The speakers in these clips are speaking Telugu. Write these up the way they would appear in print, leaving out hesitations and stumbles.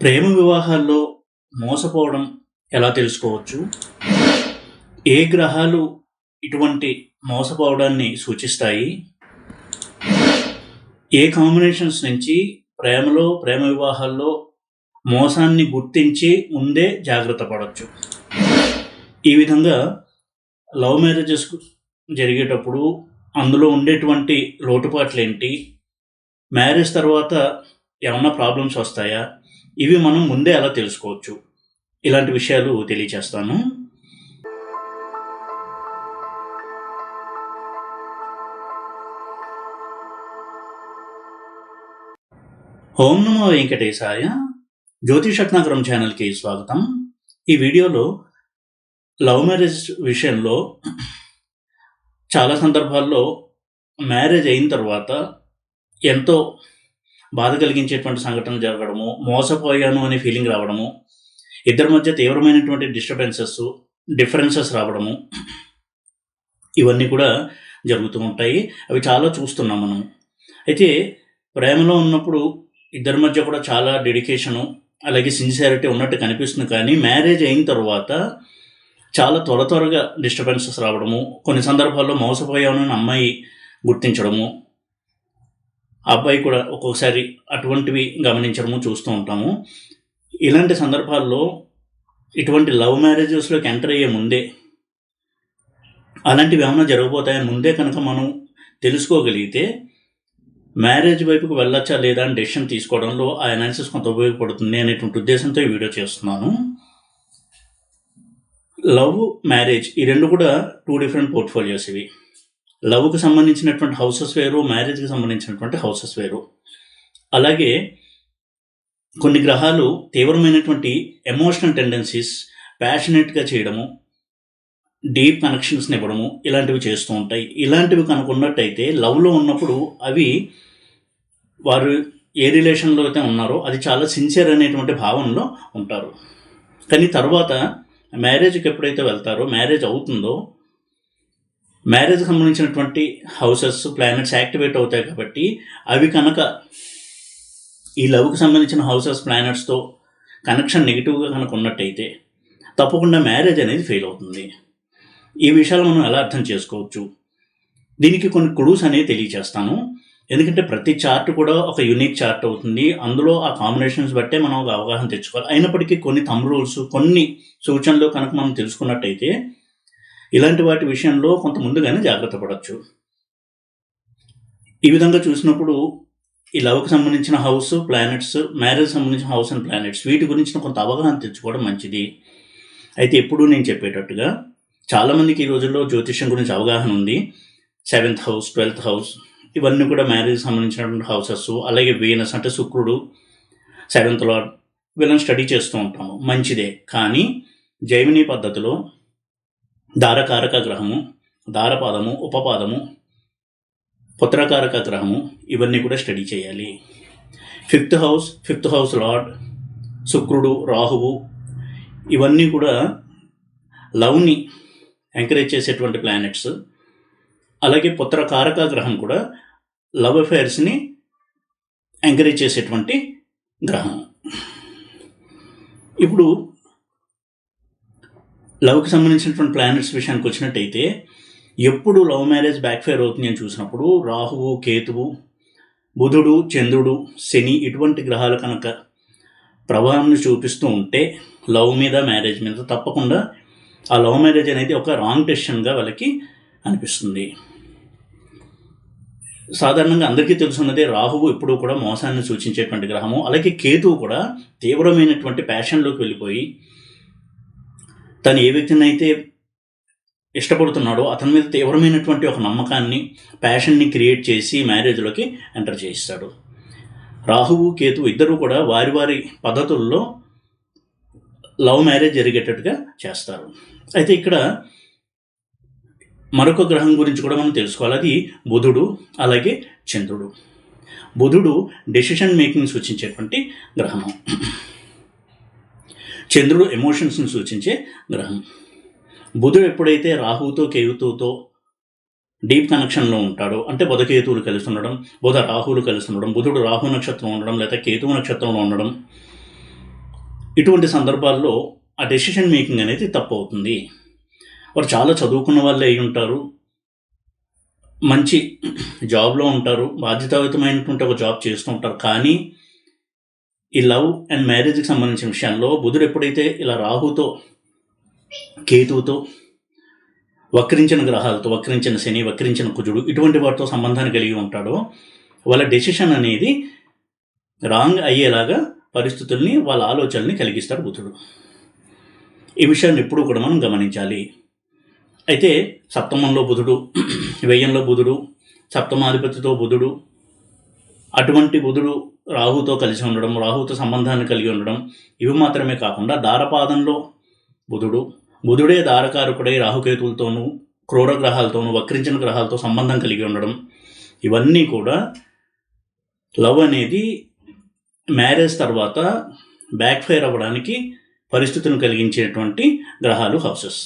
ప్రేమ వివాహాల్లో మోసపోవడం ఎలా తెలుసుకోవచ్చు? ఏ గ్రహాలు ఇటువంటి మోసపోవడాన్ని సూచిస్తాయి? ఏ కాంబినేషన్స్ నుంచి ప్రేమ వివాహాల్లో మోసాన్ని గుర్తించి ముందే జాగ్రత్త పడవచ్చు? ఈ విధంగా లవ్ మ్యారేజెస్ జరిగేటప్పుడు అందులో ఉండేటువంటి లోటుపాట్లేంటి? మ్యారేజ్ తర్వాత ఏమన్నా ప్రాబ్లమ్స్ వస్తాయా? ఇవి మనం ముందే ఎలా తెలుసుకోవచ్చు? ఇలాంటి విషయాలు తెలియచేస్తాను. ఓం నమో వెంకటేశాయ. జ్యోతిషరత్నాకరం ఛానల్కి స్వాగతం. ఈ వీడియోలో లవ్ మ్యారేజ్ విషయంలో చాలా సందర్భాల్లో మ్యారేజ్ అయిన తర్వాత ఎంతో బాధ కలిగించేటువంటి సంఘటనలు జరగడము, మోసపోయాను అనే ఫీలింగ్ రావడము, ఇద్దరి మధ్య తీవ్రమైనటువంటి డిఫరెన్సెస్ రావడము, ఇవన్నీ కూడా జరుగుతూ ఉంటాయి. అవి చాలా చూస్తున్నాం మనం. అయితే ప్రేమలో ఉన్నప్పుడు ఇద్దరి మధ్య కూడా చాలా డెడికేషను, అలాగే సిన్సియారిటీ ఉన్నట్టు కనిపిస్తుంది. కానీ మ్యారేజ్ అయిన తర్వాత చాలా త్వరగా డిస్టర్బెన్సెస్ రావడము, కొన్ని సందర్భాల్లో మోసపోయానని అమ్మాయి గుర్తించడము, అబ్బాయి కూడా ఒక్కొక్కసారి అటువంటివి గమనించడము చూస్తూ ఉంటాము. ఇలాంటి సందర్భాల్లో ఇటువంటి లవ్ మ్యారేజెస్లోకి ఎంటర్ అయ్యే ముందే అలాంటివి ఏమైనా జరగబోతాయని ముందే కనుక మనం తెలుసుకోగలిగితే మ్యారేజ్ వైపుకు వెళ్ళొచ్చా లేదా అని డెసిషన్ తీసుకోవడంలో ఆ అనాలిసిస్ కొంత ఉపయోగపడుతుంది అనేటువంటి ఉద్దేశంతో ఈ వీడియో చేస్తున్నాను. లవ్, మ్యారేజ్ ఈ రెండు కూడా 2 డిఫరెంట్ పోర్ట్ఫోలియోస్. ఇవి లవ్కి సంబంధించినటువంటి హౌసెస్ వేరు, మ్యారేజ్కి సంబంధించినటువంటి హౌసెస్ వేరు. అలాగే కొన్ని గ్రహాలు తీవ్రమైనటువంటి ఎమోషనల్ టెండెన్సీస్, ప్యాషనేట్గా చేయడము, డీప్ కనెక్షన్స్ని ఇవ్వడము, ఇలాంటివి చేస్తూ ఉంటాయి. ఇలాంటివి కనుక్కున్నట్టయితే లవ్లో ఉన్నప్పుడు అవి వారు ఏ రిలేషన్లో అయితే ఉన్నారో అది చాలా సిన్సియర్ అనేటువంటి భావనలో ఉంటారు. కానీ తర్వాత మ్యారేజ్కి ఎప్పుడైతే వెళ్తారో, మ్యారేజ్ అవుతుందో, మ్యారేజ్కి సంబంధించినటువంటి హౌసెస్, ప్లానెట్స్ యాక్టివేట్ అవుతాయి. కాబట్టి అవి కనుక ఈ లవ్కి సంబంధించిన హౌసెస్, ప్లానెట్స్తో కనెక్షన్ నెగిటివ్గా కనుక ఉన్నట్టయితే తప్పకుండా మ్యారేజ్ అనేది ఫెయిల్ అవుతుంది. ఈ విషయాలు మనం ఎలా అర్థం చేసుకోవచ్చు? దీనికి కొన్ని క్లూస్ అనేవి తెలియచేస్తాను. ఎందుకంటే ప్రతి చార్ట్ కూడా ఒక యూనిక్ చార్ట్ అవుతుంది. అందులో ఆ కాంబినేషన్స్ బట్టే మనం ఒక అవగాహన తెచ్చుకోవాలి. అయినప్పటికీ కొన్ని థంబ్ రూల్స్, కొన్ని సూచనలు కనుక మనం తెలుసుకున్నట్టయితే ఇలాంటి వాటి విషయంలో కొంత ముందుగానే జాగ్రత్త పడవచ్చు. ఈ విధంగా చూసినప్పుడు ఈ లవ్కి సంబంధించిన హౌస్, ప్లానెట్స్, మ్యారేజ్ సంబంధించిన హౌస్ అండ్ ప్లానెట్స్, వీటి గురించిన కొంత అవగాహన తెచ్చుకోవడం మంచిది. అయితే ఎప్పుడూ నేను చెప్పేటట్టుగా చాలామందికి ఈ రోజుల్లో జ్యోతిష్యం గురించి అవగాహన ఉంది. 7th హౌస్, 12th హౌస్, ఇవన్నీ కూడా మ్యారేజ్ సంబంధించినటువంటి హౌసెస్. అలాగే వీనస్ అంటే శుక్రుడు, 7th లార్డ్, వీళ్ళని స్టడీ చేస్తూ ఉంటాము, మంచిదే. కానీ జైమినీ పద్ధతిలో దారకారక గ్రహము, దారపాదము, ఉపపాదము, పుత్రకారక గ్రహము, ఇవన్నీ కూడా స్టడీ చేయాలి. 5th హౌస్ లార్డ్ శుక్రుడు, రాహువు, ఇవన్నీ కూడా లవ్ని ఎంకరేజ్ చేసేటువంటి ప్లానెట్స్. అలాగే పుత్రకారక గ్రహం కూడా లవ్ అఫైర్స్ని ఎంకరేజ్ చేసేటువంటి గ్రహం. ఇప్పుడు లవ్కి సంబంధించినటువంటి ప్లానెట్స్ విషయానికి వచ్చినట్టయితే ఎప్పుడు లవ్ మ్యారేజ్ బ్యాక్ ఫైర్ అవుతుంది అని చూసినప్పుడు రాహువు, కేతువు, బుధుడు, చంద్రుడు, శని ఇటువంటి గ్రహాలు కనుక ప్రభావాన్ని చూపిస్తూ ఉంటే లవ్ మీద, మ్యారేజ్ మీద తప్పకుండా ఆ లవ్ మ్యారేజ్ అనేది ఒక రాంగ్ డెసిషన్గా వాళ్ళకి అనిపిస్తుంది. సాధారణంగా అందరికీ తెలుసున్నదే రాహువు ఎప్పుడూ కూడా మోసాన్ని సూచించేటువంటి గ్రహము. అలాగే కేతువు కూడా తీవ్రమైనటువంటి ప్యాషన్లోకి వెళ్ళిపోయి తను ఏ వ్యక్తిని అయితే ఇష్టపడుతున్నాడో అతని మీద తీవ్రమైనటువంటి ఒక నమ్మకాన్ని, ప్యాషన్ని క్రియేట్ చేసి మ్యారేజ్లోకి ఎంటర్ చేయిస్తాడు. రాహువు, కేతువు ఇద్దరు కూడా వారి వారి పద్ధతుల్లో లవ్ మ్యారేజ్ జరిగేటట్టుగా చేస్తారు. అయితే ఇక్కడ మరొక గ్రహం గురించి కూడా మనం తెలుసుకోవాలి. అది బుధుడు, అలాగే చంద్రుడు. బుధుడు డెసిషన్ మేకింగ్ సూచించేటువంటి గ్రహము, చంద్రుడు ఎమోషన్స్ని సూచించే గ్రహం. బుధుడు ఎప్పుడైతే రాహువుతో, కేతువుతో డీప్ కనెక్షన్లో ఉంటాడో, అంటే బుధకేతువులు కలిసి ఉండడం, బుధ రాహువులు కలిసి ఉండడం, బుధుడు రాహు నక్షత్రం ఉండడం, లేదా కేతువు నక్షత్రంలో ఉండడం, ఇటువంటి సందర్భాల్లో ఆ డెసిషన్ మేకింగ్ అనేది తప్పు అవుతుంది. వారు చాలా చదువుకున్న వాళ్ళే అయి ఉంటారు, మంచి జాబ్లో ఉంటారు, బాధ్యతాయుతమైనటువంటి ఒక జాబ్ చేస్తూ ఉంటారు. కానీ ఈ లవ్ అండ్ మ్యారేజ్కి సంబంధించిన విషయాల్లో బుధుడు ఎప్పుడైతే ఇలా రాహుతో, కేతువుతో, వక్రించిన గ్రహాలతో, వక్రించిన శని, వక్రించిన కుజుడు ఇటువంటి వాటితో సంబంధాన్ని కలిగి ఉంటాడో వాళ్ళ డెసిషన్ అనేది రాంగ్ అయ్యేలాగా పరిస్థితుల్ని, వాళ్ళ ఆలోచనల్ని కలిగిస్తాడు బుధుడు. ఈ విషయాన్ని ఎప్పుడూ కూడా మనం గమనించాలి. అయితే సప్తమంలో బుధుడు, వ్యయంలో బుధుడు, సప్తమాధిపతితో బుధుడు, అటువంటి బుధుడు రాహుతో కలిసి ఉండడం, రాహుతో సంబంధాన్ని కలిగి ఉండడం, ఇవి మాత్రమే కాకుండా దారపాదంలో బుధుడే దారకారకుడై రాహుకేతువులతోనూ, క్రూర గ్రహాలతోనూ, వక్రించిన గ్రహాలతో సంబంధం కలిగి ఉండడం, ఇవన్నీ కూడా లవ్ అనేది మ్యారేజ్ తర్వాత బ్యాక్ ఫైర్ అవ్వడానికి పరిస్థితులను కలిగించేటువంటి గ్రహాలు, హౌసెస్.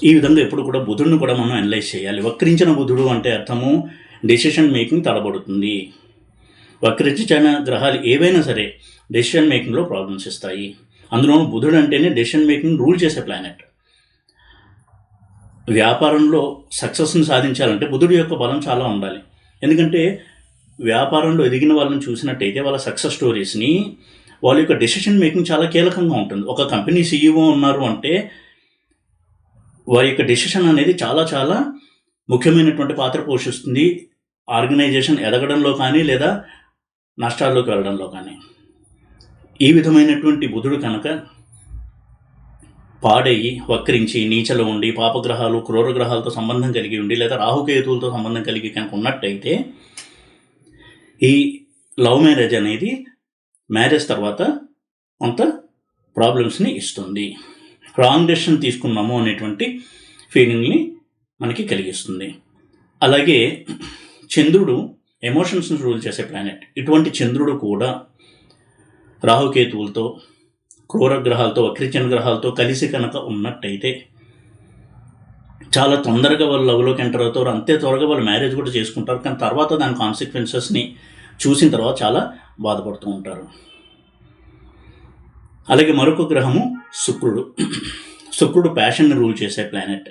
ఈ విధంగా ఎప్పుడు కూడా బుధుడిని కూడా మనం అనలైజ్ చేయాలి. వక్రించిన బుధుడు అంటే అర్థము డెసిషన్ మేకింగ్ తడబడుతుంది. వక్రించిన గ్రహాలు ఏవైనా సరే డెసిషన్ మేకింగ్లో ప్రాబ్లమ్స్ ఇస్తాయి. అందులోనూ బుధుడు అంటేనే డెసిషన్ మేకింగ్ రూల్ చేసే ప్లానెట్. వ్యాపారంలో సక్సెస్ని సాధించాలంటే బుధుడి యొక్క బలం చాలా ఉండాలి. ఎందుకంటే వ్యాపారంలో ఎదిగిన వాళ్ళని చూసినట్టయితే వాళ్ళ సక్సెస్ స్టోరీస్ని, వాళ్ళ యొక్క డెసిషన్ మేకింగ్ చాలా కీలకంగా ఉంటుంది. ఒక కంపెనీ CEO ఉన్నారు అంటే వారి యొక్క డెసిషన్ అనేది చాలా చాలా ముఖ్యమైనటువంటి పాత్ర పోషిస్తుంది ఆర్గనైజేషన్ ఎదగడంలో కానీ లేదా నష్టాల్లోకి వెళ్ళడంలో కానీ. ఈ విధమైనటువంటి బుధుడు కనుక పాడయ్యి, వక్రించి, నీచలో ఉండి, పాపగ్రహాలు, క్రూర గ్రహాలతో సంబంధం కలిగి ఉండి, లేదా రాహుకేతువులతో సంబంధం కలిగి కనుక ఉన్నట్టయితే ఈ లవ్ మ్యారేజ్ అనేది మ్యారేజ్ తర్వాత కొంత ప్రాబ్లమ్స్ని ఇస్తుంది. రాంగ్ డెసిషన్ తీసుకున్నాము అనేటువంటి ఫీలింగ్ని మనకి కలిగిస్తుంది. అలాగే చంద్రుడు ఎమోషన్స్ని రూల్ చేసే ప్లానెట్. ఇటువంటి చంద్రుడు కూడా రాహుకేతువులతో, క్రూర గ్రహాలతో, వక్రించిన గ్రహాలతో కలిసి కనుక ఉన్నట్టయితే చాలా తొందరగా వాళ్ళు లవ్లోకి ఎంటర్ అవుతారు. అంతే త్వరగా వాళ్ళు మ్యారేజ్ కూడా చేసుకుంటారు. కానీ తర్వాత దాని కాన్సిక్వెన్సెస్ని చూసిన తర్వాత చాలా బాధపడుతూ ఉంటారు. అలాగే మరొక గ్రహము శుక్రుడు ప్యాషన్ని రూల్ చేసే ప్లానెట్.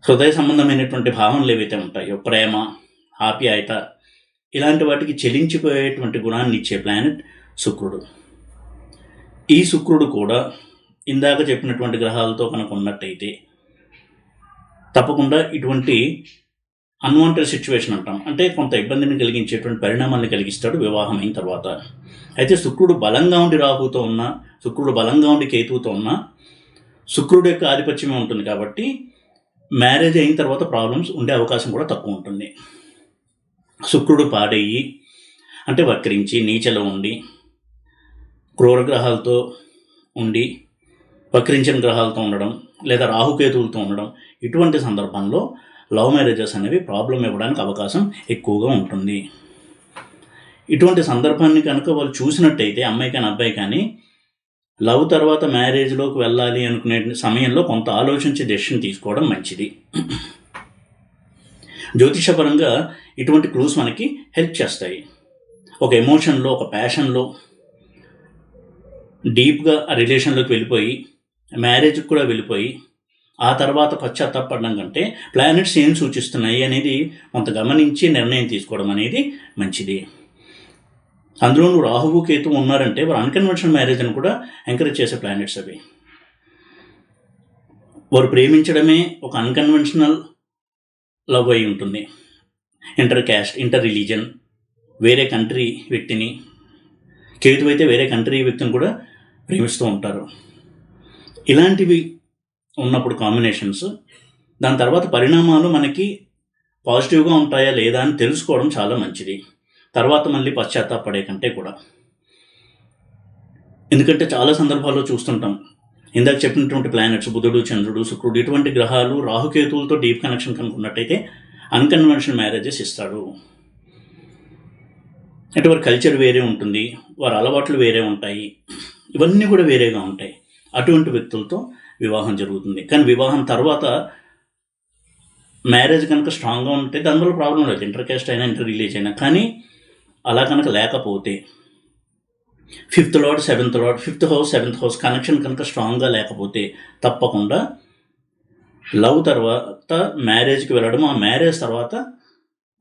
హృదయ సంబంధమైనటువంటి భావనలు ఏవైతే ఉంటాయో, ప్రేమ, ఆప్యాయత, ఇలాంటి వాటికి చెలించిపోయేటువంటి గుణాన్ని ఇచ్చే ప్లానెట్ శుక్రుడు. ఈ శుక్రుడు కూడా ఇందాక చెప్పినటువంటి గ్రహాలతో కనుక ఉన్నట్టయితే తప్పకుండా ఇటువంటి అన్వాంటెడ్ సిచ్యువేషన్ అంటాం, అంటే కొంత ఇబ్బందిని కలిగించేటువంటి పరిణామాన్ని కలిగిస్తాడు వివాహం అయిన తర్వాత. అయితే శుక్రుడు బలంగా ఉండి రాహుతో ఉన్నా, శుక్రుడు బలంగా ఉండి కేతువుతో ఉన్నా, శుక్రుడు యొక్క ఆధిపత్యమే ఉంటుంది కాబట్టి మ్యారేజ్ అయిన తర్వాత ప్రాబ్లమ్స్ ఉండే అవకాశం కూడా తక్కువ ఉంటుంది. శుక్రుడు పాడయ్యి, అంటే వక్రించి, నీచలో ఉండి, క్రూర గ్రహాలతో ఉండి, వక్రించిన గ్రహాలతో ఉండడం, లేదా రాహుకేతువులతో ఉండడం, ఇటువంటి సందర్భంలో లవ్ మ్యారేజెస్ అనేవి ప్రాబ్లం ఇవ్వడానికి అవకాశం ఎక్కువగా ఉంటుంది. ఇటువంటి సందర్భాన్ని కనుక వాళ్ళు చూసినట్టయితే, అమ్మాయి కానీ అబ్బాయి కానీ, లవ్ తర్వాత మ్యారేజ్లోకి వెళ్ళాలి అనుకునే సమయంలో కొంత ఆలోచించి డెసిషన్ తీసుకోవడం మంచిది. జ్యోతిషపరంగా ఇటువంటి క్లూస్ మనకి హెల్ప్ చేస్తాయి. ఒక ఎమోషన్లో, ఒక ప్యాషన్లో డీప్గా ఆ రిలేషన్లోకి వెళ్ళిపోయి, మ్యారేజ్కి కూడా వెళ్ళిపోయి, ఆ తర్వాత పశ్చాత్తాపడడం కంటే ప్లానెట్స్ ఏం సూచిస్తున్నాయి అనేది కొంత గమనించి నిర్ణయం తీసుకోవడం అనేది మంచిది. అందులోనూ రాహువు, కేతు ఉన్నారంటే వారు అన్కన్వెన్షనల్ మ్యారేజ్ అని కూడా ఎంకరేజ్ చేసే ప్లానెట్స్ అవి. వారు ప్రేమించడమే ఒక అన్కన్వెన్షనల్ లవ్ అయి ఉంటుంది. ఇంటర్ క్యాస్ట్, ఇంటర్ రిలీజన్, వేరే కంట్రీ వ్యక్తిని, కేతు అయితే వేరే కంట్రీ వ్యక్తిని కూడా ప్రేమిస్తూ ఉంటారు. ఇలాంటివి ఉన్నప్పుడు కాంబినేషన్స్, దాని తర్వాత పరిణామాలు మనకి పాజిటివ్గా ఉంటాయా లేదా అని తెలుసుకోవడం చాలా మంచిది. తర్వాత మళ్ళీ పశ్చాత్తాపడే కంటే కూడా. ఎందుకంటే చాలా సందర్భాల్లో చూస్తుంటాం, ఇందాక చెప్పినటువంటి ప్లానెట్స్ బుధుడు, చంద్రుడు, శుక్రుడు ఇటువంటి గ్రహాలు రాహుకేతువులతో డీప్ కనెక్షన్ కనుక్కున్నట్టయితే అన్కన్వెన్షనల్ మ్యారేజెస్ ఇస్తాడు. అంటే వారి కల్చర్ వేరే ఉంటుంది, వారి అలవాట్లు వేరే ఉంటాయి, ఇవన్నీ కూడా వేరేగా ఉంటాయి. అటువంటి వ్యక్తులతో వివాహం జరుగుతుంది. కానీ వివాహం తర్వాత మ్యారేజ్ కనుక స్ట్రాంగ్గా ఉంటే దానివల్ల ప్రాబ్లం లేదు, ఇంటర్ క్యాస్ట్ అయినా ఇంటర్ రిలీజ్ అయినా. కానీ అలా కనుక లేకపోతే 5th lord 7th lord, 5th house 7th house connection కనుక స్ట్రాంగ్గా లేకపోతే తప్పకుండా లవ్ తర్వాత మ్యారేజ్కి వెళ్ళడం, ఆ మ్యారేజ్ తర్వాత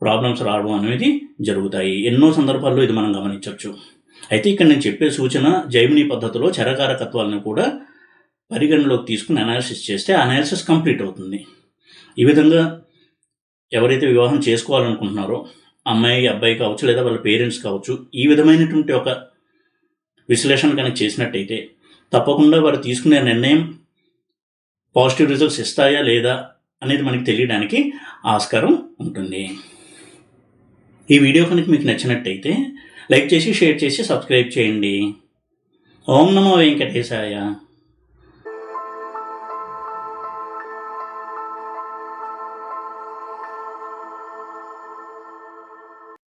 ప్రాబ్లమ్స్ రావడం అనేది జరుగుతాయి. ఎన్నో సందర్భాల్లో ఇది మనం గమనించవచ్చు. అయితే ఇక్కడ నేను చెప్పే సూచన జైమిని పద్ధతిలో చరకారకత్వాలను కూడా పరిగణలోకి తీసుకుని అనాలిసిస్ చేస్తే ఆ అనాలిసిస్ కంప్లీట్ అవుతుంది. ఈ విధంగా ఎవరైతే వివాహం చేసుకోవాలనుకుంటున్నారో అమ్మాయి అబ్బాయి కావచ్చు, లేదా వాళ్ళ పేరెంట్స్ కావచ్చు, ఈ విధమైనటువంటి ఒక విశ్లేషణ కనుక చేసినట్టయితే తప్పకుండా వారు తీసుకునే నిర్ణయం పాజిటివ్ రిజల్ట్స్ ఇస్తాయా లేదా అనేది మనకి తెలియడానికి ఆస్కారం ఉంటుంది. ఈ వీడియో కనుక మీకు నచ్చినట్టయితే లైక్ చేసి, షేర్ చేసి, సబ్స్క్రైబ్ చేయండి. ఓం నమో వెంకటేశాయ.